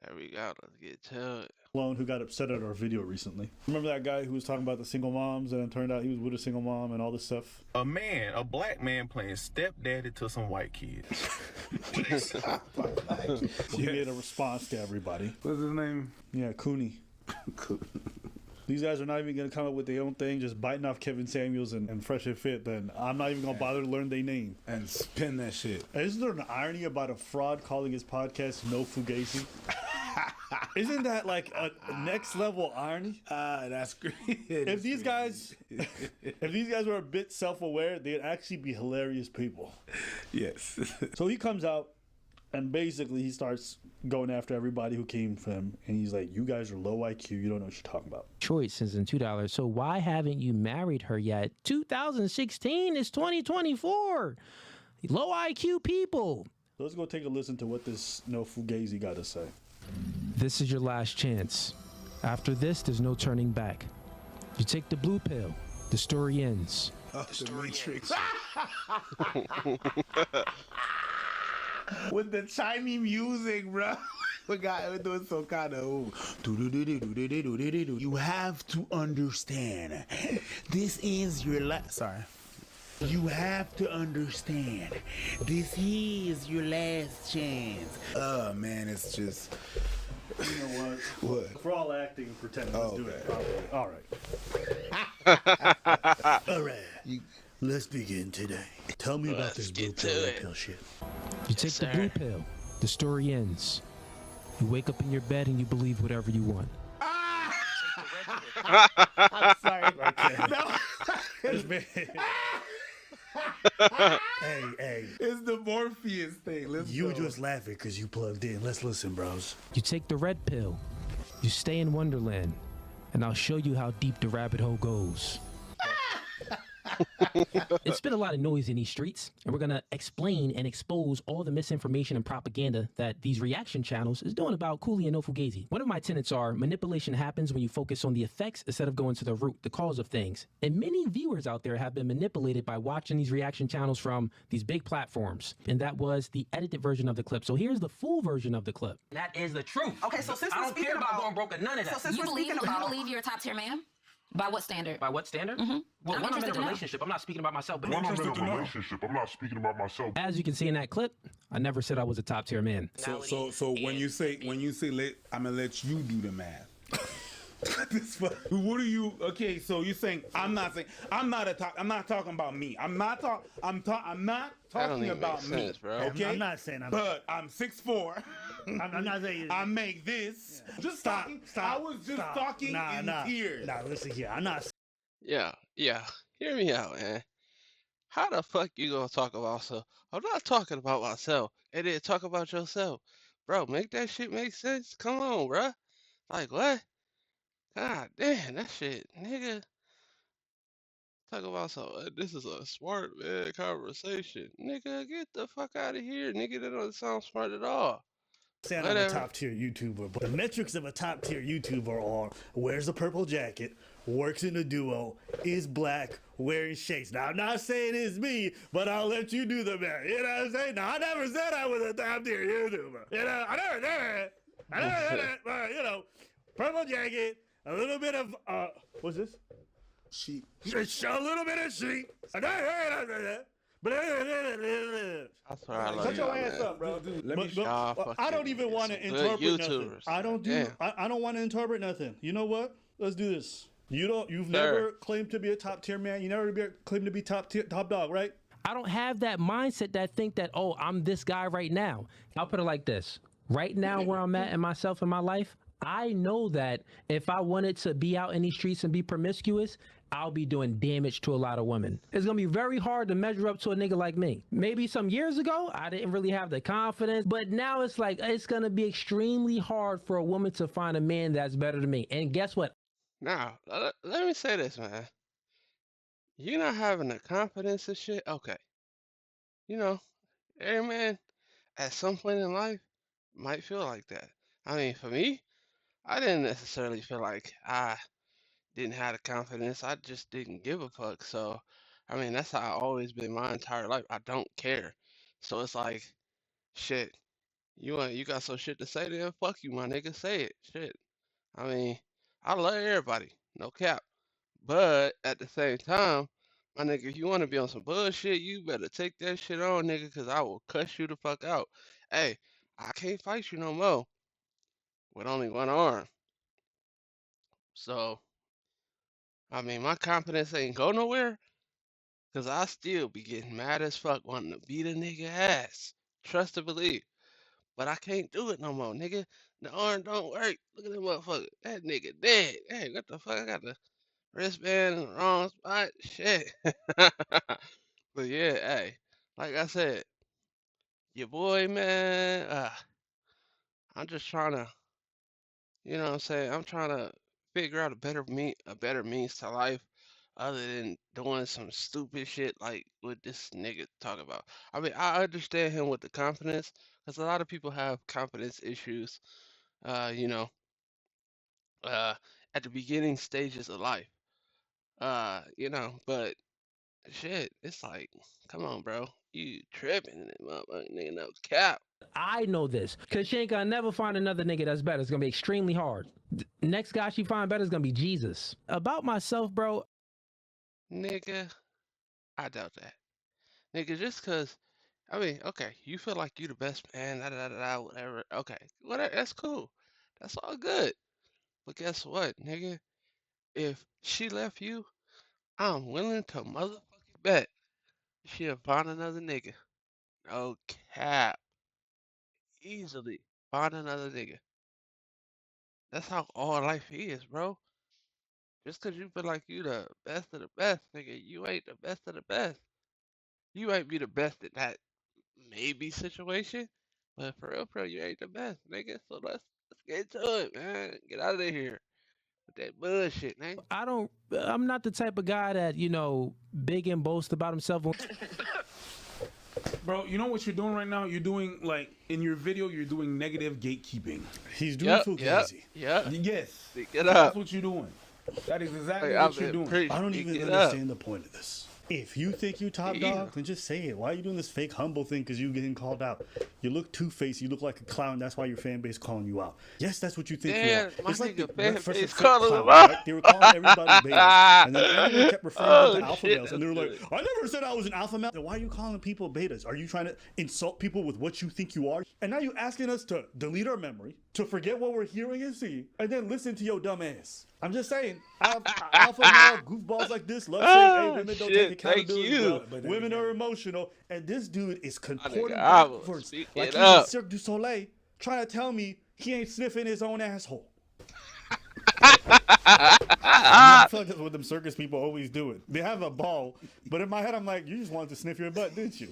There we go. Let's get to it. Who got upset at our video recently. Remember that guy who was talking about the single moms and it turned out he was with a single mom and all this stuff? A black man playing stepdaddy to some white kids. He made a response to everybody. What's his name? Yeah, Cooney. These guys are not even going to come up with their own thing, just biting off Kevin Samuels and Fresh and Fit, then I'm not even going to bother to learn their name. And spin that shit. Isn't there an irony about a fraud calling his podcast No Fugazi? Isn't that like a next level irony? That's great. If these guys were a bit self-aware, they'd actually be hilarious people. Yes. So he comes out and basically he starts going after everybody who came from him, and he's like, you guys are low IQ, you don't know what you're talking about. Choices and $2. So why haven't you married her yet? 2016 is 2024. Low IQ people. So let's go take a listen to what this No Fugazi got to say. This is your last chance. After this, there's no turning back. You take the blue pill. The story ends. The Matrix. With the chimey music, bro. We got doing some kind of. You have to understand. This is your last. Sorry. You have to understand. This is your last chance. Oh man, it's just. You know what? What? For all acting and pretending, let's do it properly. All right. All right. Let's begin today. Tell me about this blue pill, red pill shit. You take the blue pill. The story ends. You wake up in your bed and you believe whatever you want. I'm sorry. No. Hey. It's the Morpheus thing. Let's You go. just laughing because you plugged in. Let's listen, bros. You take the red pill. You stay in Wonderland. And I'll show you how deep the rabbit hole goes. It's been a lot of noise in these streets, and we're going to explain and expose all the misinformation and propaganda that these reaction channels is doing about Cooley and No Fugazi. One of my tenets are manipulation happens when you focus on the effects instead of going to the root, the cause of things. And many viewers out there have been manipulated by watching these reaction channels from these big platforms. And that was the edited version of the clip. So here's the full version of the clip. That is the truth. Okay, so since I we're don't care speaking about about going broke or none of that. So since You we're believe speaking you about believe you're a top tier man? By what standard? By what standard? Mm-hmm. Well, I'm when I'm in interested a to know. relationship, I'm not speaking about myself. But When I'm in a relationship, I'm not speaking about myself. As you can see in that clip, I never said I was a top tier man. So when you say I'm gonna let you do the math. What are you? Okay, so you're saying I'm not talking about me. I'm not talking about me. Sense, bro. Okay, I'm not saying I'm. but I'm 6'4". I'm not saying. I make this. Yeah. Just Stop. I was just talking in tears. Nah, listen here. I'm not. Yeah. Hear me out, man. How the fuck you gonna talk about myself? I'm not talking about myself. And then talk about yourself. Bro, make that shit make sense. Come on, bro. Like, what? God damn, that shit, nigga. Talk about this is a smart man conversation. Nigga, get the fuck out of here. Nigga, that doesn't sound smart at all. Saying I'm a top tier YouTuber, but the metrics of a top tier YouTuber are wears a purple jacket, works in a duo, is black, wearing shades. Now I'm not saying it's me, but I'll let you do the math. You know what I'm saying? Now I never said I was a top tier YouTuber. You know, I never said it. But you know, purple jacket, a little bit of what's this? Sheep. A little bit of sheep. That's what I love. Shut your y'all, ass man. up, bro. Y'all But I fucking don't even want to some good interpret nothing. YouTubers. I don't do. Damn. I don't want to interpret nothing. You know what? Let's do this. You've never claimed to be a top tier man. You never claimed to be top dog, right? I don't have that mindset that think that, oh, I'm this guy right now. I'll put it like this. Right now, where I'm at in myself in my life, I know that if I wanted to be out in these streets and be promiscuous, I'll be doing damage to a lot of women. It's gonna be very hard to measure up to a nigga like me. Maybe some years ago, I didn't really have the confidence, but now it's like, it's gonna be extremely hard for a woman to find a man that's better than me. And guess what? Now, let me say this, man. You not having the confidence and shit, okay. You know, every man at some point in life might feel like that. I mean, for me, I didn't necessarily feel like I didn't have the confidence. I just didn't give a fuck. So, I mean, that's how I always been my entire life. I don't care. So it's like, shit, You got some shit to say then? Fuck you, my nigga. Say it. Shit. I mean, I love everybody. No cap. But at the same time, my nigga, if you want to be on some bullshit, you better take that shit on, nigga, cause I will cuss you the fuck out. Hey, I can't fight you no more with only one arm. So, I mean, my confidence ain't go nowhere, cause I still be getting mad as fuck wanting to beat a nigga ass. Trust and believe. But I can't do it no more, nigga. The arm don't work. Look at that motherfucker. That nigga dead. Hey, what the fuck? I got the wristband in the wrong spot. Shit. But yeah, hey, like I said, your boy, man, I'm just trying to, you know what I'm saying? I'm trying to figure out a better means to life other than doing some stupid shit like what this nigga talk about. I mean, I understand him with the confidence, because a lot of people have confidence issues, you know, uh, at the beginning stages of life, you know, but shit, it's like, come on, bro. You tripping, motherfucker, nigga, no cap. I know this because she ain't gonna never find another nigga that's better. It's gonna be extremely hard. Next guy she find better is gonna be Jesus. About myself, bro. Nigga, I doubt that. Nigga, just cause, I mean, okay, you feel like you the best man, da da da da, whatever. Okay, whatever, that's cool. That's all good. But guess what, nigga? If she left you, I'm willing to motherfucking bet she'll find another nigga. No cap. Easily find another nigga. That's how all life is, bro. Just cause you feel like you the best of the best, nigga, you ain't the best of the best. You might be the best in that maybe situation, but for real, you ain't the best, nigga. So let's get to it, man. Get out of here with that bullshit, nigga. I'm not the type of guy that, you know, big and boast about himself. Bro, you know what you're doing right now? You're doing, like, in your video, you're doing negative gatekeeping. He's doing fugazi. Yep. Yes. Get That's up. what you're doing. That is exactly Hey, what I've you're been doing. preaching. I don't even Get up. understand the point of this. If you think you top Me dog, either. then just say it. Why are you doing this fake humble thing because you getting called out? You look two-faced. You look like a clown. That's why your fan base calling you out. Yes, that's what you think you Damn, are. my It's like nigga the fan first base fake calling clown, him out. right? They were calling everybody betas. And then everyone kept referring to the Oh, alpha shit, males. And they were that's like, I never said I was an alpha male. Then why are you calling people betas? Are you trying to insult people with what you think you are? And now you're asking us to delete our memory, to forget what we're hearing and seeing, and then listen to your dumb ass. I'm just saying, alpha male goofballs like this love saying, hey, women don't take Shit, thank accountability. you. But women are emotional. And this dude is contorting I will backwards speak like it he's up. in Cirque du Soleil trying to tell me he ain't sniffing his own asshole. I feel like that's what them circus people always do it. They have a ball, but in my head I'm like, you just wanted to sniff your butt, didn't you?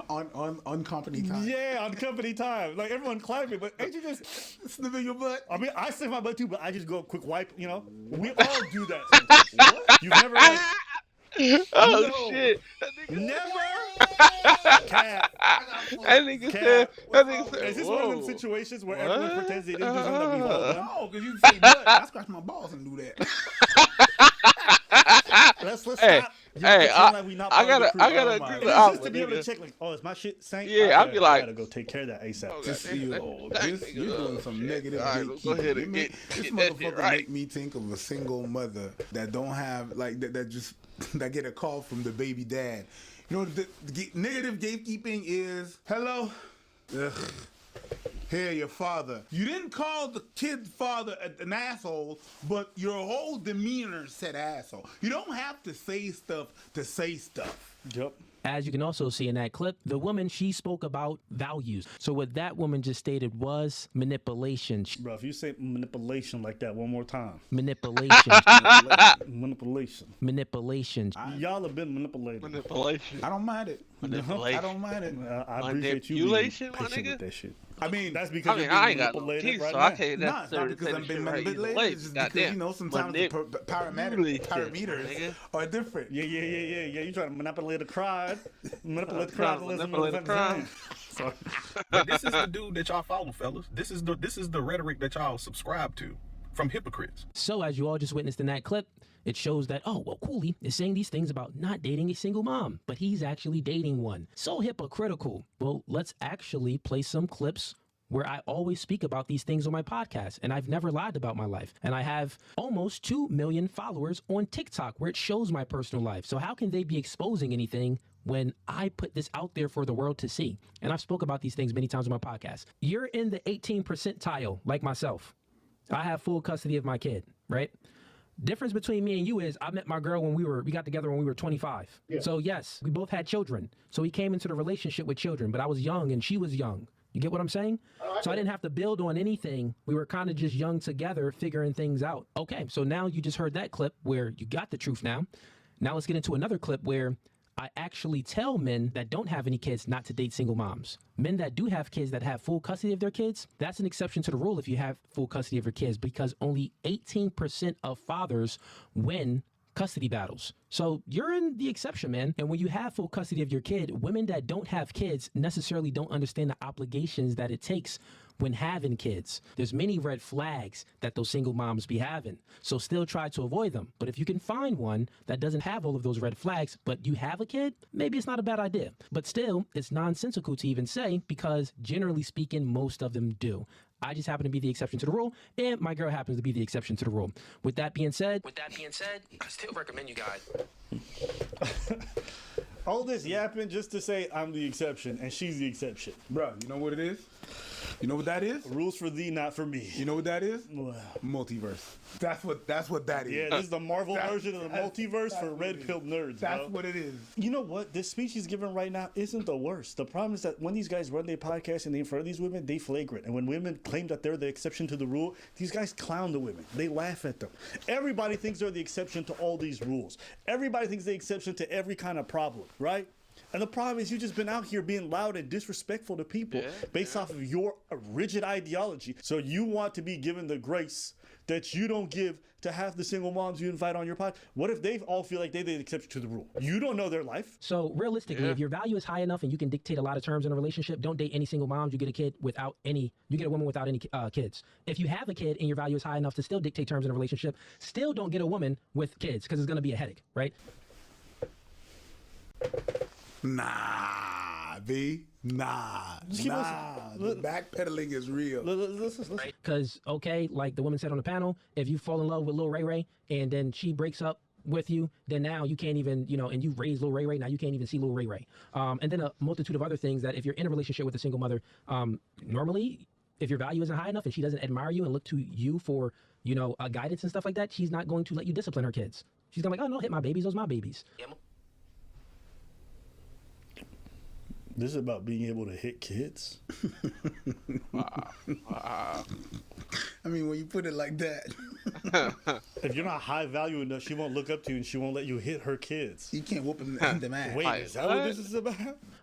on company time. Yeah, on company time. Like everyone clapping, but ain't you just Sniffing your butt. I mean, I sniff my butt too, but I just go quick wipe, you know? We all do that sometimes. What? You've never like Oh No. shit. That nigga never cat. That nigga said, that nigga said, Is this one of them whoa. situations where everyone What? pretends they didn't do something that we've all done? No, because you say butt. I scratch my balls and do that. Let's Hey, stop. You hey, pretend like we not I part of the gotta crew. agree And with it's just Alpha, to be able to nigga. check, like, oh, is my shit sank? Yeah, I'll be like- I gotta go take care of that ASAP. Oh, Just goddamn, you, that this, nigga, you're doing some shit. negative All right, gatekeeping. go ahead You and make- get this that shit motherfucker right. make me think of a single mother that don't have like that just that get a call from the baby dad. You know, the negative gatekeeping is hello. Ugh. Here, your father. You didn't call the kid's father an asshole, but your whole demeanor said asshole. You don't have to say stuff to say stuff. Yep. As you can also see in that clip, the woman, she spoke about values. So what that woman just stated was manipulation. Bro, if you say manipulation like that one more time, Manipulation. manipulation. Manipulation. Y'all have been manipulated. Manipulation. I don't mind it. I Manipulation. don't mind it. I appreciate you being Manipulation, my patient nigga? with that shit. I mean, That's because I mean, you're being I ain't got no manipulated teeth, right so now. I can't nah, it's not necessarily because say I'm the being shit right either manipulated. way. It's just because, Goddamn. you know, sometimes the parameters nigga. are different. Yeah. You trying to manipulate the crowd. Manipulate the Trying crowd. to Listen manipulate the to crowd. Sorry. But this is the dude that y'all follow, fellas. This is the rhetoric that y'all subscribe to from hypocrites. So as you all just witnessed in that clip, it shows that, oh, well, Cooley is saying these things about not dating a single mom, but he's actually dating one. So hypocritical. Well, let's actually play some clips where I always speak about these things on my podcast, and I've never lied about my life. And I have almost 2 million followers on TikTok where it shows my personal life. So how can they be exposing anything when I put this out there for the world to see? And I've spoke about these things many times on my podcast. You're in the 18 percentile, like myself. I have full custody of my kid, right? Difference between me and you is I met my girl when we got together when we were 25. Yeah. So yes, we both had children. So we came into the relationship with children, but I was young and she was young. You get what I'm saying? So I didn't have to build on anything. We were kind of just young together, figuring things out. Okay, so now you just heard that clip where you got the truth now. Now let's get into another clip where I actually tell men that don't have any kids not to date single moms. Men that do have kids that have full custody of their kids, that's an exception to the rule if you have full custody of your kids, because only 18% of fathers win custody battles. So you're in the exception, man. And when you have full custody of your kid, women that don't have kids necessarily don't understand the obligations that it takes when having kids. There's many red flags that those single moms be having. So still try to avoid them. But if you can find one that doesn't have all of those red flags, but you have a kid, maybe it's not a bad idea. But still, it's nonsensical to even say, because generally speaking, most of them do. I just happen to be the exception to the rule, and my girl happens to be the exception to the rule. With that being said, I still recommend you guys. All this yapping just to say I'm the exception and she's the exception. Bro, you know what it is? You know what that is? Rules for thee, not for me. You know what that is? Multiverse. That's what that is. Yeah, this is the Marvel version of the multiverse for red-pilled nerds, That's bro. what it is. You know what? This speech he's giving right now isn't the worst. The problem is that when these guys run their podcast and they in front of these women, they flagrant. And when women claim that they're the exception to the rule, these guys clown the women. They laugh at them. Everybody thinks they're the exception to all these rules. Everybody thinks they're the exception to every kind of problem, right? And the problem is you've just been out here being loud and disrespectful to people based off of your rigid ideology. So you want to be given the grace that you don't give to half the single moms you invite on your pod. What if they all feel like they're the exception to the rule? You don't know their life. So realistically, if your value is high enough and you can dictate a lot of terms in a relationship, don't date any single moms. You get a woman without any kids. If you have a kid and your value is high enough to still dictate terms in a relationship, still don't get a woman with kids because it's going to be a headache, right? Nah, B. Nah. The backpedaling is real. Listen. Because, okay, like the woman said on the panel, if you fall in love with Lil Ray Ray and then she breaks up with you, then now you can't even, and you raise Lil Ray Ray, now you can't even see Lil Ray Ray. And then a multitude of other things that if you're in a relationship with a single mother, normally, if your value isn't high enough and she doesn't admire you and look to you for, guidance and stuff like that, she's not going to let you discipline her kids. She's going to be like, oh, no, hit my babies, those my babies. This is about being able to hit kids. Wow. I mean, when you put it like that. If you're not high value enough, she won't look up to you and she won't let you hit her kids. You can't whoop them in the ass. Wait, is that what this is about?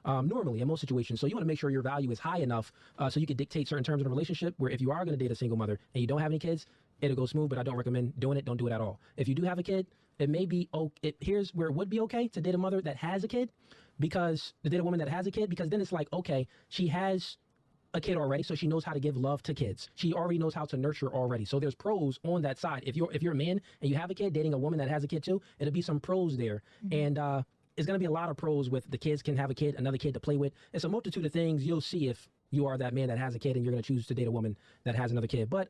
Normally, in most situations. So you want to make sure your value is high enough so you can dictate certain terms in a relationship where if you are going to date a single mother and you don't have any kids, it'll go smooth, but I don't recommend doing it. Don't do it at all. If you do have a kid, it may be, here's where it would be okay to date a mother that has a kid, because to date a woman that has a kid, because then it's like, okay, she has a kid already, so she knows how to give love to kids. She already knows how to nurture already. So there's pros on that side. If you're a man and you have a kid, dating a woman that has a kid too, it'll be some pros there. And it's going to be a lot of pros with the kids can have a kid, another kid to play with. It's a multitude of things you'll see if you are that man that has a kid and you're going to choose to date a woman that has another kid. But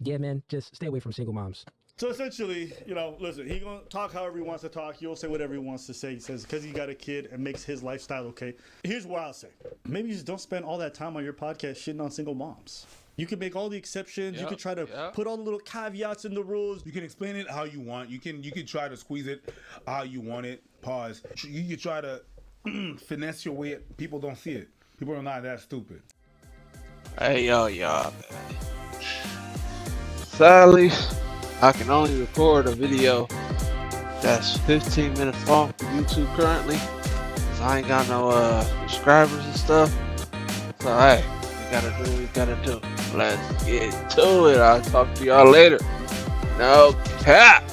yeah, man, just stay away from single moms. So essentially, listen, he gonna talk however he wants to talk. He'll say whatever he wants to say. He says because he got a kid and makes his lifestyle okay. Here's what I'll say. Maybe you just don't spend all that time on your podcast shitting on single moms. You can make all the exceptions. You can try to put all the little caveats in the rules. You can explain it how you want. You can try to squeeze it how you want it. Pause. You can try to finesse your way. People don't see it. People are not that stupid. Hey, y'all. Sadly, I can only record a video that's 15 minutes long for YouTube currently. So I ain't got no subscribers and stuff. So hey, we gotta do what we gotta do. Let's get to it. I'll talk to y'all later. No cap.